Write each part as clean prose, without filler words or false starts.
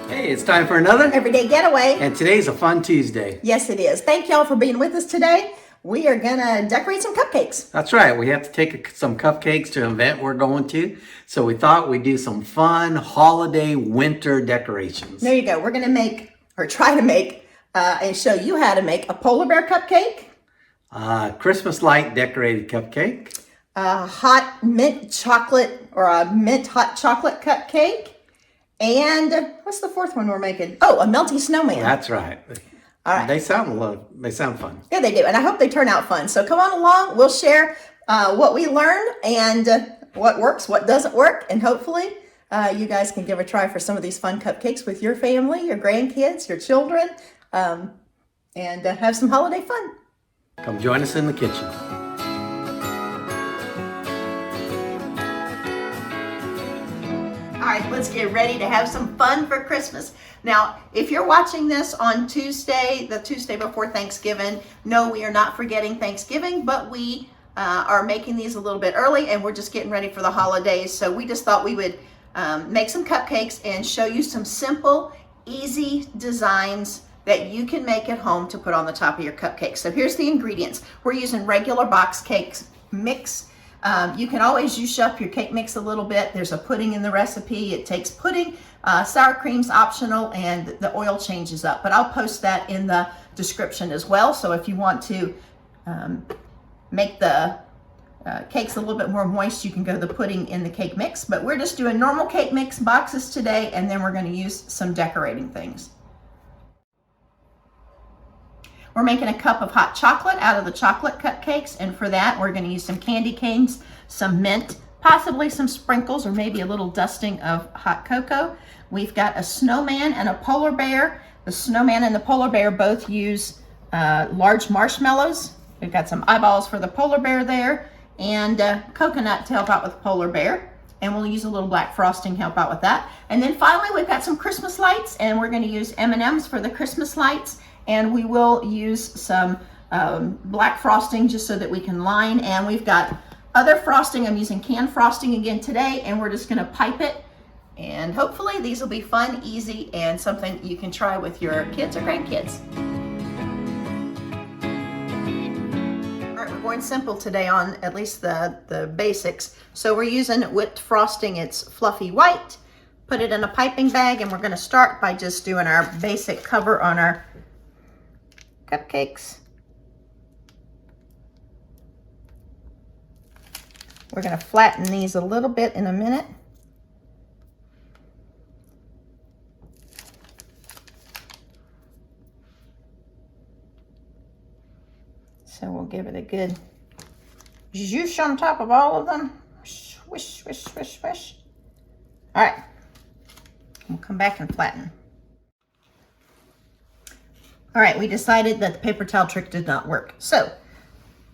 Hey, it's time for another Everyday Getaway. And today's a fun Tuesday. Yes, it is. Thank y'all for being with us today. We are gonna decorate some cupcakes. That's right. We have to take some cupcakes to an event we're going to. So we thought we'd do some fun holiday winter decorations. There you go. We're gonna make, or try to make, and show you how to make a polar bear cupcake. Christmas light decorated cupcake. A hot mint chocolate, or a mint hot chocolate cupcake. And what's the fourth one we're making? Oh, a melty snowman. That's right. All right. They sound fun. Yeah, they do. And I hope they turn out fun. So come on along. We'll share what we learned and what works, what doesn't work. And hopefully you guys can give a try for some of these fun cupcakes with your family, your grandkids, your children, and have some holiday fun. Come join us in the kitchen. All right, let's get ready to have some fun for Christmas. Now, if you're watching this on Tuesday, the Tuesday before Thanksgiving, no, we are not forgetting Thanksgiving, but we are making these a little bit early and we're just getting ready for the holidays. So we just thought we would make some cupcakes and show you some simple, easy designs that you can make at home to put on the top of your cupcakes. So here's the ingredients. We're using regular box cakes mix. You can always use up your cake mix a little bit. There's a pudding in the recipe. It takes pudding. Sour cream's optional and the oil changes up. But I'll post that in the description as well. So if you want to make the cakes a little bit more moist, you can go the pudding in the cake mix. But we're just doing normal cake mix boxes today, and then we're going to use some decorating things. We're making a cup of hot chocolate out of the chocolate cupcakes, and for that we're going to use some candy canes, some mint, possibly some sprinkles or maybe a little dusting of hot cocoa. We've got a snowman and a polar bear. The snowman and the polar bear both use large marshmallows. We've got some eyeballs for the polar bear there, and coconut to help out with the polar bear. And we'll use a little black frosting to help out with that. And then finally we've got some Christmas lights, and we're going to use M&Ms for the Christmas lights. And we will use some black frosting just so that we can line. And we've got other frosting. I'm using canned frosting again today, and we're just going to pipe it. And hopefully these will be fun, easy, and something you can try with your kids or grandkids. All right, we're going simple today on at least the basics. So we're using whipped frosting. It's fluffy white. Put it in a piping bag, and we're going to start by just doing our basic cover on our cupcakes. We're going to flatten these a little bit in a minute. So we'll give it a good zhoosh on top of all of them. Swish, swish, swish, swish. All right. We'll come back and flatten. All right, we decided that the paper towel trick did not work. So,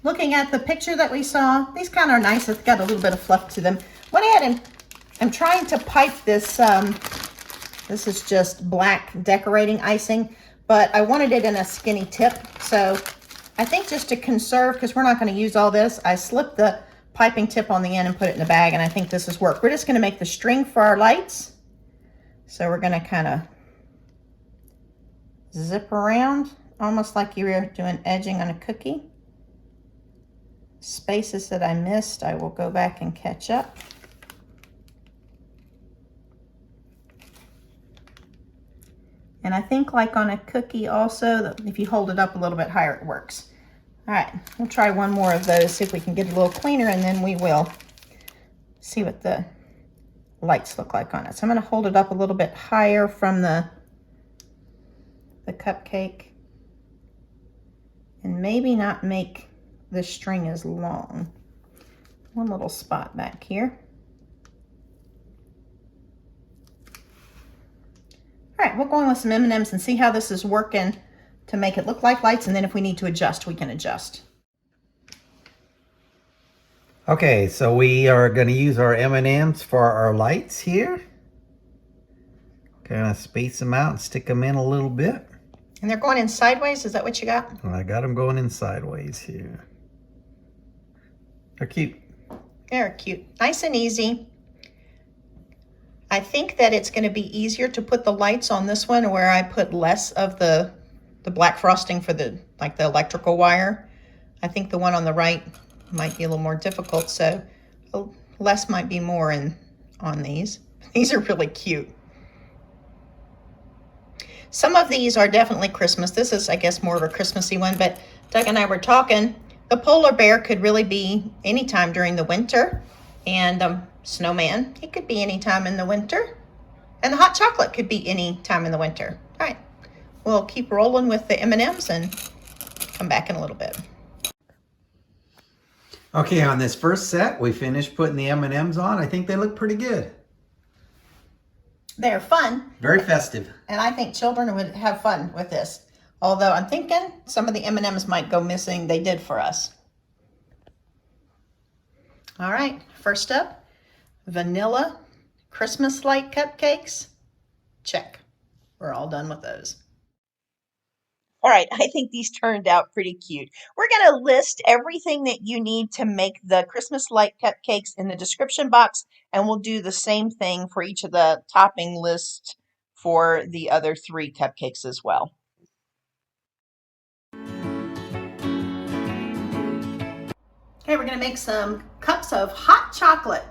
looking at the picture that we saw, these kind of are nice. It's got a little bit of fluff to them. Went ahead and I'm trying to pipe this. This is just black decorating icing, but I wanted it in a skinny tip. So, I think just to conserve, because we're not going to use all this, I slipped the piping tip on the end and put it in the bag, and I think this is work. We're just going to make the string for our lights. So, we're going to kind of zip around almost like you were doing edging on a cookie. Spaces that I missed, I will go back and catch up. And I think like on a cookie also, if you hold it up a little bit higher, it works. All right, we'll try one more of those, see if we can get it a little cleaner, and then we will see what the lights look like on it. So I'm going to hold it up a little bit higher from the cupcake, and maybe not make the string as long. One little spot back here. All right, we'll go in with some M&Ms and see how this is working to make it look like lights, and then if we need to adjust, we can adjust. Okay, so we are going to use our M&Ms for our lights here. Kind of space them out and stick them in a little bit. And they're going in sideways, is that what you got? I got them going in sideways here. They're cute. They're cute. Nice and easy. I think that it's going to be easier to put the lights on this one where I put less of the black frosting for the electrical wire. I think the one on the right might be a little more difficult, so less might be more on these. These are really cute. Some of these are definitely Christmas. This is, I guess, more of a Christmassy one, but Doug and I were talking. The polar bear could really be anytime during the winter, and snowman, it could be anytime in the winter, and the hot chocolate could be any time in the winter. All right, we'll keep rolling with the M&Ms and come back in a little bit. Okay, on this first set, we finished putting the M&Ms on. I think they look pretty good. They're fun. Very festive. And I think children would have fun with this. Although I'm thinking some of the M&Ms might go missing. They did for us. All right, first up, vanilla Christmas light cupcakes. Check. We're all done with those. All right, I think these turned out pretty cute. We're going to list everything that you need to make the Christmas light cupcakes in the description box, and we'll do the same thing for each of the topping lists for the other 3 cupcakes as well. Okay, we're going to make some cups of hot chocolate,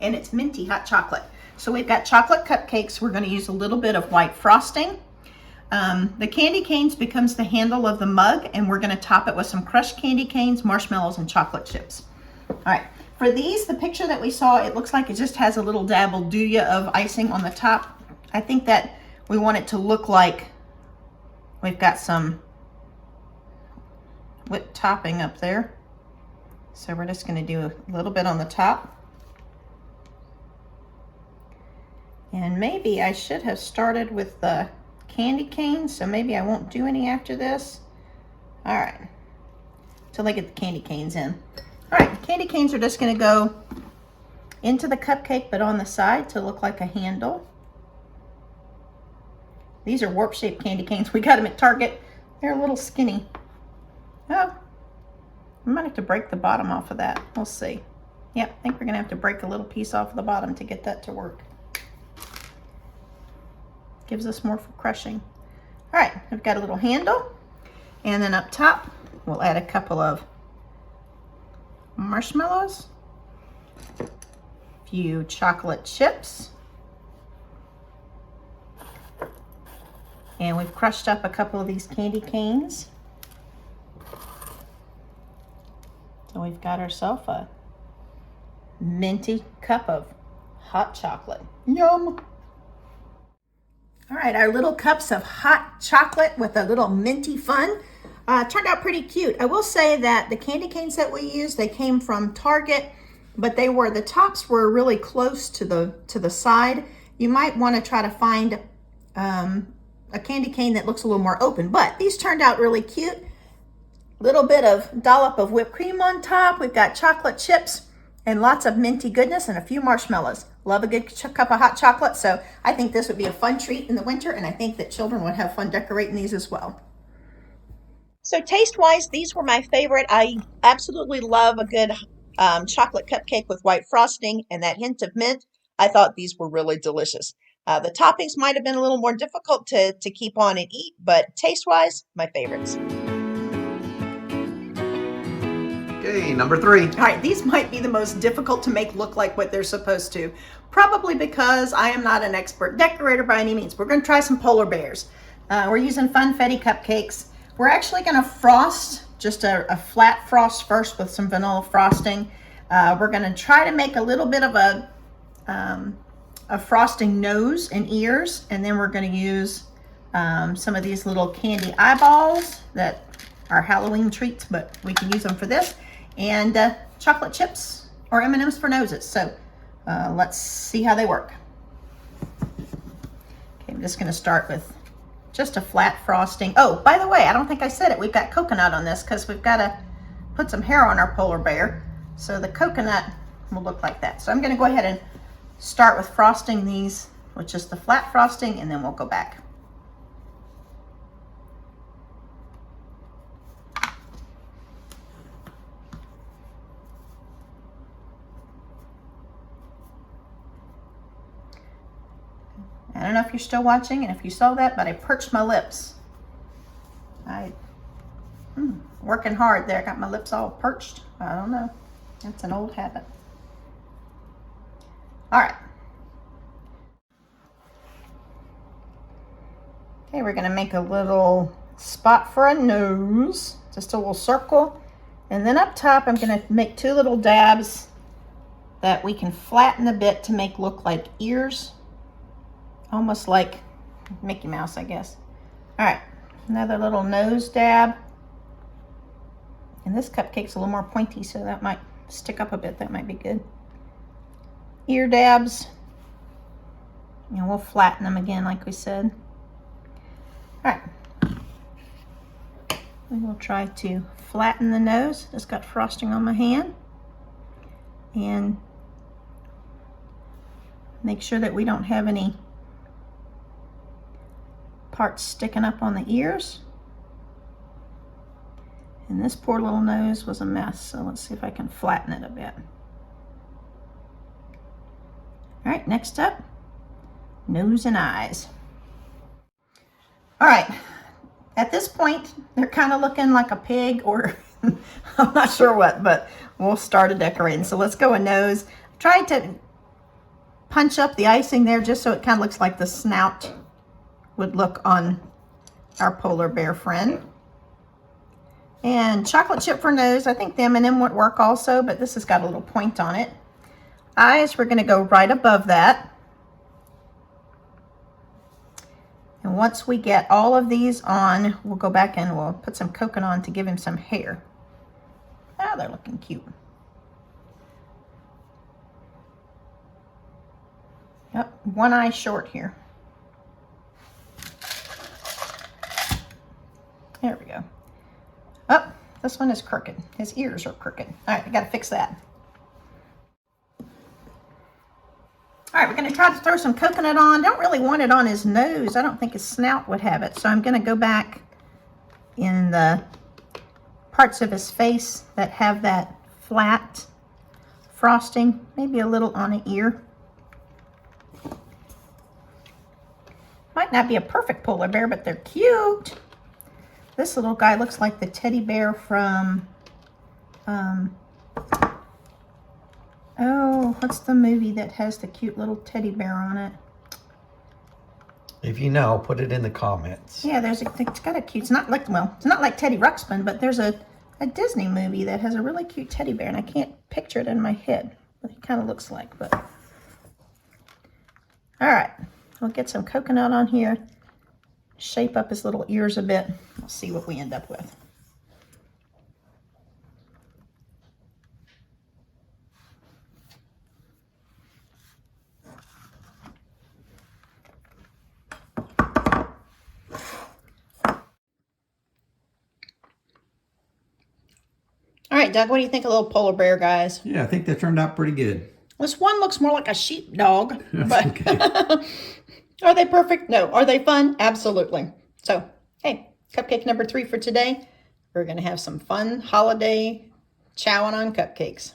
and it's minty hot chocolate. So we've got chocolate cupcakes. We're going to use a little bit of white frosting. The candy canes becomes the handle of the mug, and we're going to top it with some crushed candy canes, marshmallows, and chocolate chips. All right, for these, the picture that we saw, it looks like it just has a little dabble do-ya of icing on the top. I think that we want it to look like we've got some whipped topping up there. So we're just going to do a little bit on the top. And maybe I should have started with the candy canes, so maybe I won't do any after this. All right, till I get the candy canes in. All right, candy canes are just going to go into the cupcake, but on the side to look like a handle. These are warp-shaped candy canes. We got them at Target. They're a little skinny. Oh, I might have to break the bottom off of that. We'll see. Yep, I think we're going to have to break a little piece off of the bottom to get that to work. Gives us more for crushing. All right, I've got a little handle, and then up top we'll add a couple of marshmallows, a few chocolate chips, and we've crushed up a couple of these candy canes. So we've got ourselves a minty cup of hot chocolate. Yum! All right, our little cups of hot chocolate with a little minty fun turned out pretty cute. I will say that the candy canes that we used, they came from Target, but the tops were really close to the side. You might want to try to find a candy cane that looks a little more open, but these turned out really cute. Little bit of dollop of whipped cream on top. We've got chocolate chips and lots of minty goodness and a few marshmallows. Love a good cup of hot chocolate, so I think this would be a fun treat in the winter, and I think that children would have fun decorating these as well. So taste-wise, these were my favorite. I absolutely love a good chocolate cupcake with white frosting and that hint of mint. I thought these were really delicious. The toppings might have been a little more difficult to keep on and eat, but taste-wise, my favorites. Okay, number 3. All right, these might be the most difficult to make look like what they're supposed to. Probably because I am not an expert decorator by any means. We're going to try some polar bears. We're using Funfetti cupcakes. We're actually going to frost just a flat frost first with some vanilla frosting. We're going to try to make a little bit of a frosting nose and ears, and then we're going to use some of these little candy eyeballs that are Halloween treats, but we can use them for this. And chocolate chips or M&Ms for noses. So let's see how they work. Okay, I'm just going to start with just a flat frosting. Oh, by the way, I don't think I said it. We've got coconut on this because we've got to put some hair on our polar bear. So the coconut will look like that. So I'm going to go ahead and start with frosting these with just the flat frosting, and then we'll go back. I don't know if you're still watching and if you saw that, but I perched my lips. Working hard there. Got my lips all perched. I don't know. That's an old habit. All right. Okay, we're gonna make a little spot for a nose. Just a little circle. And then up top, I'm gonna make 2 little dabs that we can flatten a bit to make look like ears. Almost like Mickey Mouse, I guess. All right, another little nose dab. And this cupcake's a little more pointy, so that might stick up a bit. That might be good. Ear dabs. And we'll flatten them again, like we said. All right. We will try to flatten the nose. It's got frosting on my hand. And make sure that we don't have any parts sticking up on the ears. And this poor little nose was a mess, so let's see if I can flatten it a bit. All right, next up, nose and eyes. All right, at this point, they're kind of looking like a pig or I'm not sure what, but we'll start decorating. So let's go a nose. Try to punch up the icing there just so it kind of looks like the snout would look on our polar bear friend. And chocolate chip for nose. I think the M&M would work also, but this has got a little point on it. Eyes, we're going to go right above that. And once we get all of these on, we'll go back and we'll put some coconut on to give him some hair. Ah, they're looking cute. Yep, one eye short here. There we go. Oh, this one is crooked. His ears are crooked. All right, we got to fix that. All right, we're going to try to throw some coconut on. Don't really want it on his nose. I don't think his snout would have it. So I'm going to go back in the parts of his face that have that flat frosting. Maybe a little on an ear. Might not be a perfect polar bear, but they're cute. This little guy looks like the teddy bear from, oh, what's the movie that has the cute little teddy bear on it? If you know, put it in the comments. Yeah, it's got a cute, it's not like, well, it's not like Teddy Ruxpin, but there's a Disney movie that has a really cute teddy bear, and I can't picture it in my head what he kind of looks like, but. All right, we'll get some coconut on here. Shape up his little ears a bit. We'll see what we end up with. All right, Doug, what do you think of little polar bear guys? Yeah, I think they turned out pretty good. This one looks more like a sheepdog, but Okay. Are they perfect? No. Are they fun? Absolutely. So, hey, cupcake number 3 for today. We're going to have some fun holiday chowing on cupcakes.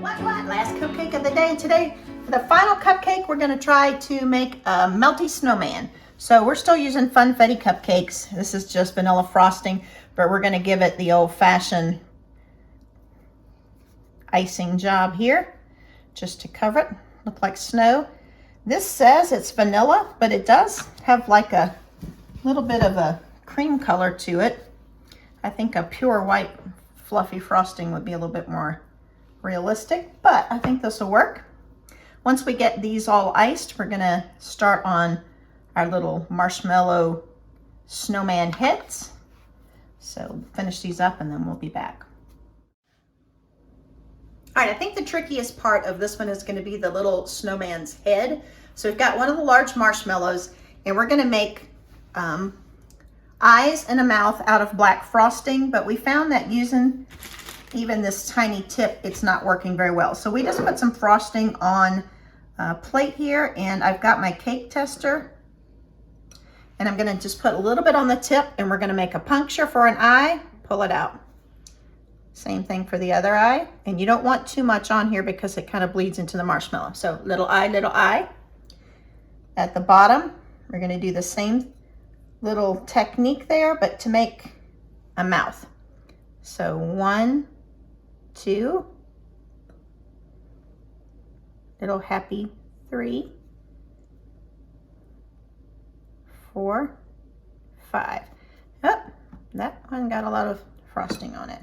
What? Last cupcake of the day. And today, for the final cupcake, we're going to try to make a melty snowman. So we're still using Funfetti cupcakes. This is just vanilla frosting, but we're going to give it the old-fashioned icing job here, just to cover it. Look like snow. This says it's vanilla, but it does have like a little bit of a cream color to it. I think a pure white fluffy frosting would be a little bit more realistic, but I think this will work. Once we get these all iced, we're going to start on our little marshmallow snowman heads. So finish these up and then we'll be back. All right, I think the trickiest part of this one is going to be the little snowman's head. So we've got one of the large marshmallows and we're going to make eyes and a mouth out of black frosting, but we found that using even this tiny tip, it's not working very well. So we just put some frosting on a plate here, and I've got my cake tester. And I'm gonna just put a little bit on the tip, and we're gonna make a puncture for an eye, pull it out. Same thing for the other eye. And you don't want too much on here because it kind of bleeds into the marshmallow. So little eye, little eye. At the bottom, we're gonna do the same little technique there, but to make a mouth. So 1, 2, little happy 3, 4, 5. Oh, that one got a lot of frosting on it.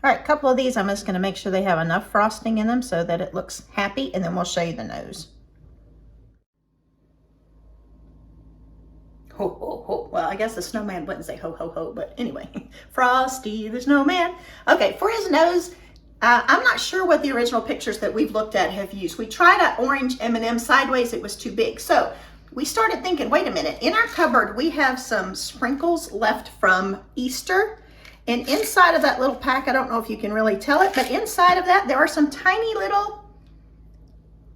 All right, a couple of these, I'm just gonna make sure they have enough frosting in them so that it looks happy, and then we'll show you the nose. Ho, ho, ho. Well, I guess the snowman wouldn't say ho, ho, ho, but anyway, Frosty the Snowman. Okay, for his nose, I'm not sure what the original pictures that we've looked at have used. We tried an orange M&M sideways, it was too big. So we started thinking, wait a minute, in our cupboard, we have some sprinkles left from Easter. And inside of that little pack, I don't know if you can really tell it, but inside of that, there are some tiny little,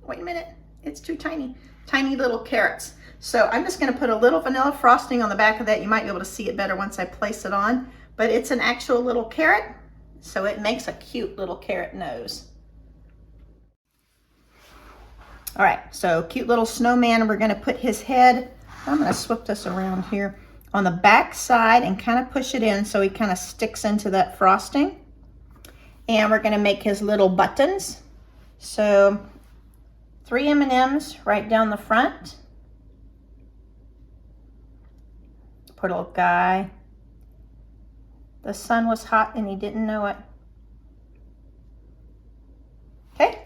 wait a minute, it's too tiny, tiny little carrots. So I'm just gonna put a little vanilla frosting on the back of that. You might be able to see it better once I place it on, but it's an actual little carrot, so it makes a cute little carrot nose. All right, so cute little snowman. We're gonna put his head, I'm gonna swip this around here, on the back side and kind of push it in so he kind of sticks into that frosting. And we're gonna make his little buttons. So 3 M&Ms right down the front. Put a little guy. The sun was hot and he didn't know it. Okay,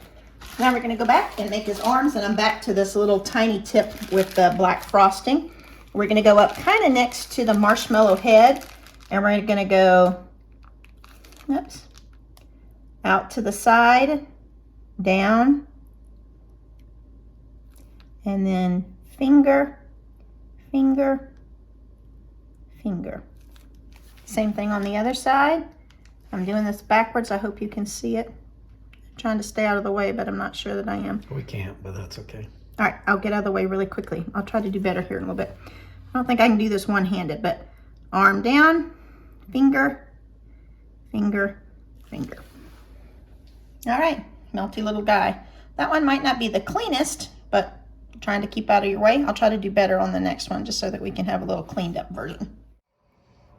now we're gonna go back and make his arms, and I'm back to this little tiny tip with the black frosting. We're gonna go up kind of next to the marshmallow head, and we're gonna go, oops, out to the side, down, and then finger, finger, finger. Same thing on the other side. I'm doing this backwards. I hope you can see it. I'm trying to stay out of the way, but I'm not sure that I am. We can't, but that's okay. All right, I'll get out of the way really quickly. I'll try to do better here in a little bit. I don't think I can do this one-handed, but arm down, finger, finger, finger. All right, melty little guy. That one might not be the cleanest, but I'm trying to keep out of your way. I'll try to do better on the next one just so that we can have a little cleaned up version.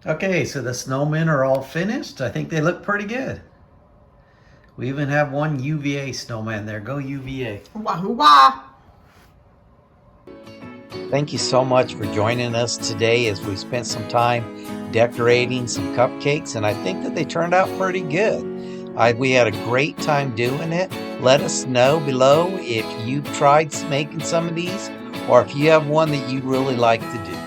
Okay, so the snowmen are all finished. I think they look pretty good. We even have one UVA snowman there. Go UVA. Wahoo-wah! Thank you so much for joining us today as we spent some time decorating some cupcakes, and I think that they turned out pretty good. We had a great time doing it. Let us know below if you've tried making some of these, or if you have one that you'd really like to do.